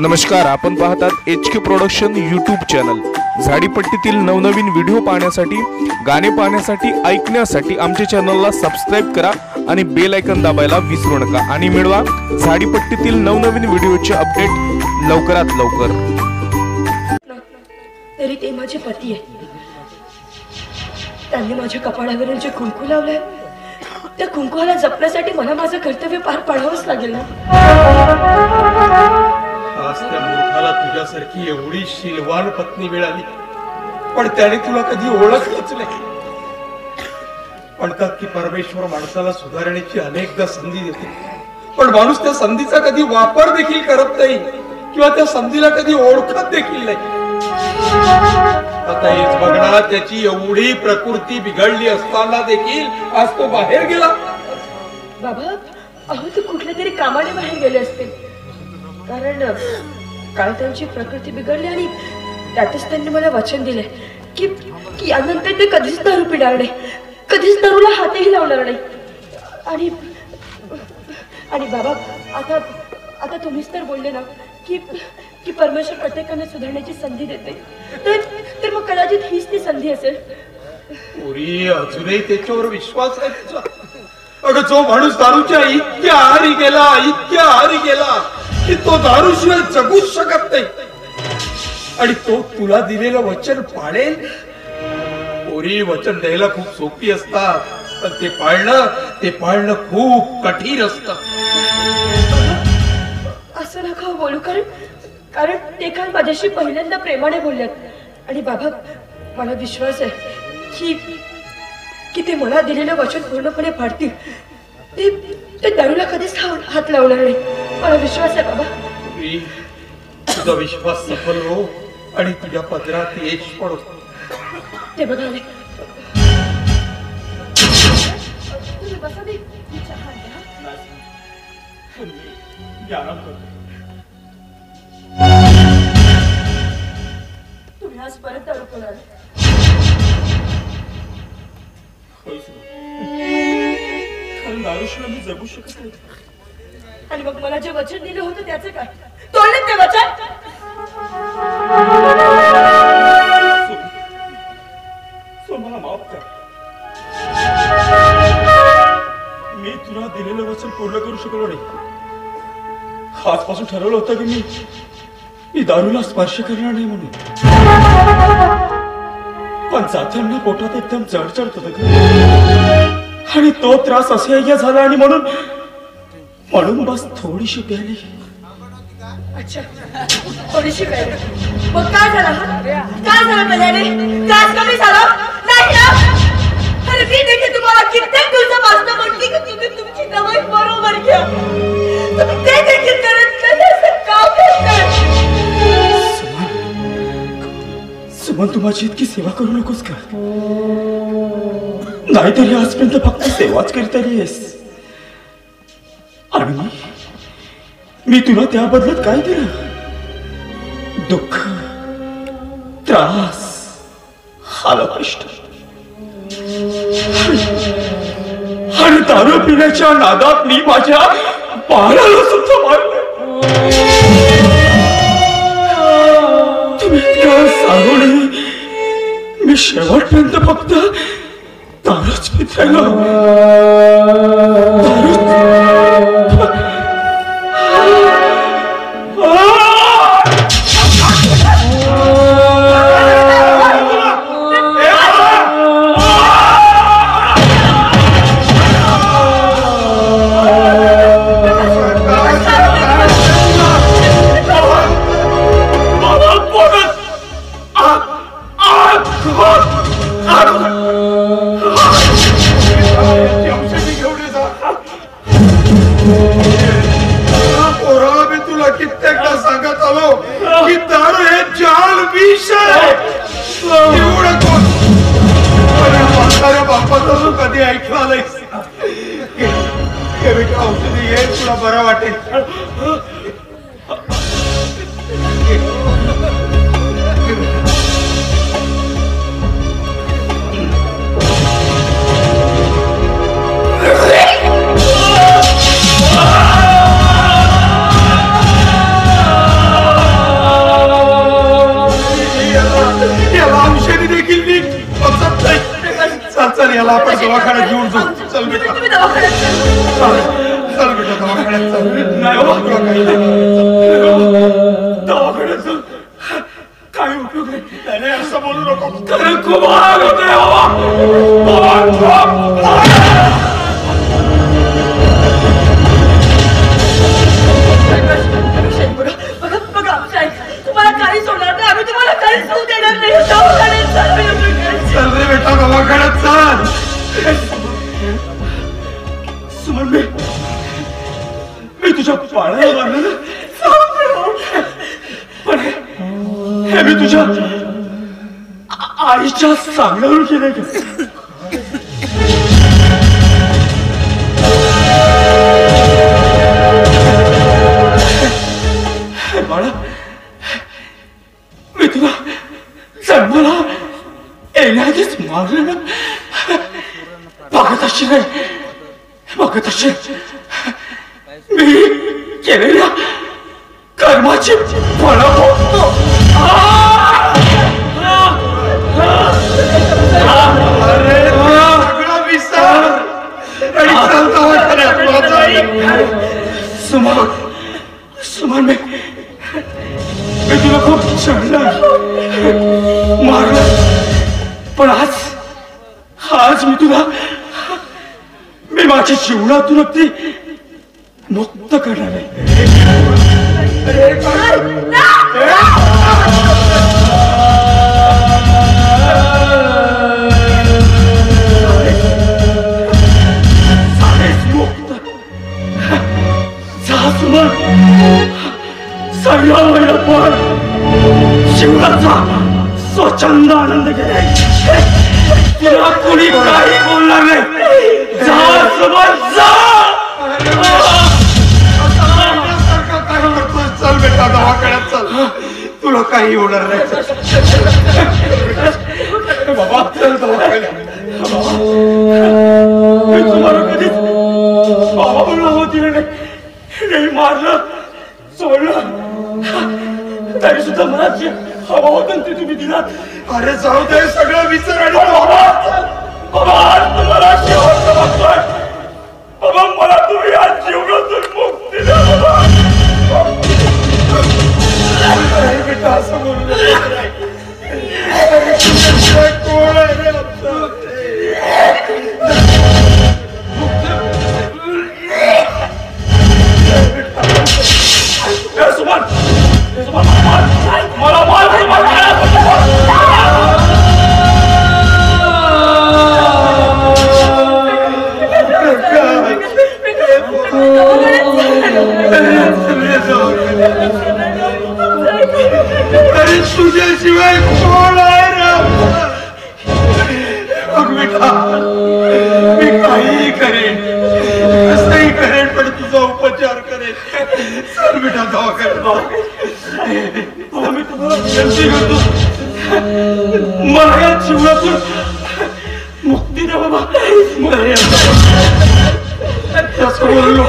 नमस्कार, आपण पाहतात HK प्रोडक्शन यूट्यूब चॅनल। झाडीपट्टीतील नवनवीन व्हिडिओ पाहण्यासाठी, गाणे पाहण्यासाठी, ऐकण्यासाठी आमच्या चॅनलला सबस्क्राइब करा आणि बेल आयकॉन दाबायला विसरू नका आणि मिळवा झाडीपट्टीतील नवनवीन व्हिडिओचे अपडेट लवकरात लवकर। तरी ते माझे पती आहे, त्यांनी माझ्या कपाळावरील जे कुंकू लावले त्या कुंकूला जपण्यासाठी मला माझं कर्तव्य पार पाडावंच लागेल ना। आज त्या मूर्खाला तुझ्यासारखी एवढी शीलवान पत्नी मिळाली, पण त्याने तुला कधी ओळखलंच नाही। म्हणतात की परमेश्वर माणसाला सुधारण्याची अनेकदा संधी देते, पण माणूस त्या संधीचा कधी वापर देखील करत नाही किंवा त्या संधीला कधी ओळखत देखील नाही। आता हेच बघा, त्याची एवढी प्रकृती बिघडली असताना देखील आज तो बाहेर गेला। बाबा, अहो तू कुठल्या तरी कामाने बाहेर गेले असते, कारण काल त्यांची प्रकृती बिघडली आणि त्यातच त्यांनी मला वचन दिले की यानंतर ते कधीच दारू पिणार नाही, कधीच दारूला हातही लावणार नाही। आणि बाबा, आता तुम्हीच तर बोलले ना की परमेश्वर प्रत्येकाने सुधारण्याची संधी देते, तर मग कदाचित हीच ती संधी असेल। पुरी अजूनही त्याच्यावर विश्वास आहे तुझा? अगं, जो माणूस दारूच्या इतक्या आहारी गेला की तो दारूशिवाय जगूच शकत नाही, आणि तो तुला दिलेलं वचन पाळेल? पुरी, वचन द्यायला खूप सोपी असतात, पण ते पाळणं खूप कठीण असतं। असं नका बोलू, कारण ते काल माझ्याशी पहिल्यांदा प्रेमाने बोलल्यात, आणि बाबा मला विश्वास आहे की ते मला दिलेलं वचन पूर्णपणे पाळतील। ते दारूला कधीच हात लावणार नाही, मला विश्वास आहे बाबा। तुझा विश्वास सफल हो आणि तुझ्या पदरात यश पडो। ते बघा, तुम्ही आज परत दारू पिणार? दारूशिवाय मी जगू शकत नाही। आणि मग मला जे वचन दिलं होतं त्याचं काय? तोडलं ते वचन? मला माफ कर, मी तुला दिलेलं वचन पूर्ण करू शकलो नाही। आजपासून ठरवलं होतं की मी दारूला स्पर्श करणार नाही म्हणून, पण जाताना पोटात एकदम जडजड होत आणि तो त्रास असह्य झाला, आणि म्हणून बस थोडीशी प्याली। अच्छा, थोडीशी प्याली, मग काय झालं? काय झालं प्याल्याने? त्रास कमी झाला नाही ना? अरे मी देखील तुम्हाला कित्येक दिवसापासून म्हणते की तुम्ही तुमची दवाई बरोबर घ्या, तुम्ही ते देखील करत नाही, असं का करताय? सुमन, तू माझी इतकी सेवा करू नकोस का? नाहीतरी आजपर्यंत फक्त सेवाच करता येस, आणि मी तुला त्या बदल्यात काय दिलं? दुःख, त्रास, हालकष्ट, आणि दारू पिण्याच्या नादात मी माझ्या बाळाला सुद्धा मारलं। तुम्ही सांगून मी शेवटपर्यंत फक्त दारूच पित राहिलो। दवाखान्यात घेऊन जाऊ. चल बेटा, तुम्ही दवाखान्यात चल चल बेटा, दवाखान्यात चल. नाही बाबा, तुला काही नाही. दवाखान्यात चल. काही उपयोग नाही. नाही असं बोलू नको. खरं खूप आग होतोय बाबा. बघा तुम्हाला काहीच होणार नाही. आम्ही तुम्हाला काहीच होऊ देणार नाही. दवाखान्यात चल चल रे बेटा, दवाखान्यात चल. सुमन, मी तुझ्या पाळण्याला मारलं ना, पण हे मी तुझ्या आईच्या सांगण्यावर केलंय का? बाळा, मी तुला जन्माला येण्याआधीच मारलं ना. बघत अशी मी केलेल्या कर्माची फळं भोगतो. सगळं विसर आणि चल दवाखान्यात. सुमन, मी तुला खूप चढलं, मारलं, पण आज मी माझ्या जीवनातून ती मुक्त करणार आहे. जीवनाचा स्वच्छंद आनंद घ्याय. तुला कोणी काही बोलणार नाही. जा सुमन, जा. चल बेटा, दवाखान्यात चल. तुला काही होणार नाही. बाबा चल दवाखान्यात. मी तुम्हाला कधीच बाबा म्हणून नाव दिलं नाही. मारलं, सोडलं, तरी सुद्धा मनाची हवा होतं ते तुम्ही दिलात. अरे जाऊ दे, सगळं विसर. आणि बाबा तुम्हाला शेवटचं बघतोय. बाबा मला तुम्ही आज जीवनातून मुक्ती द्या. बाबा बेटा, असं बोलू कोण आहे रे सुमन, मला अरे तुझ्याशिवाय कोण आहे रे? बघ बेटा, मी काहीही करेन, कसंही करेन, पण तुझा उपचार करेन. चल बेटा दवाखान्यात. मी तुम्हाला विनंती करतो, मला या जीवनातून मुक्ती द्या बाबा. असं बोललो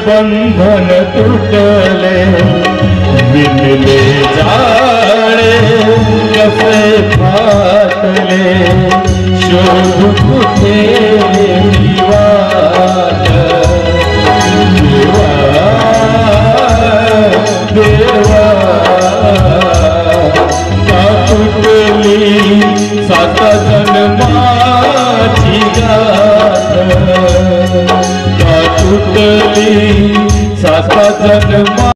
बंधन तुटले, बिनले जाळे कसे फाटले, शोध कुठे निवात. देवा देवा का तुटली सात जन्माची गाथ, का तुटली सात जन्मा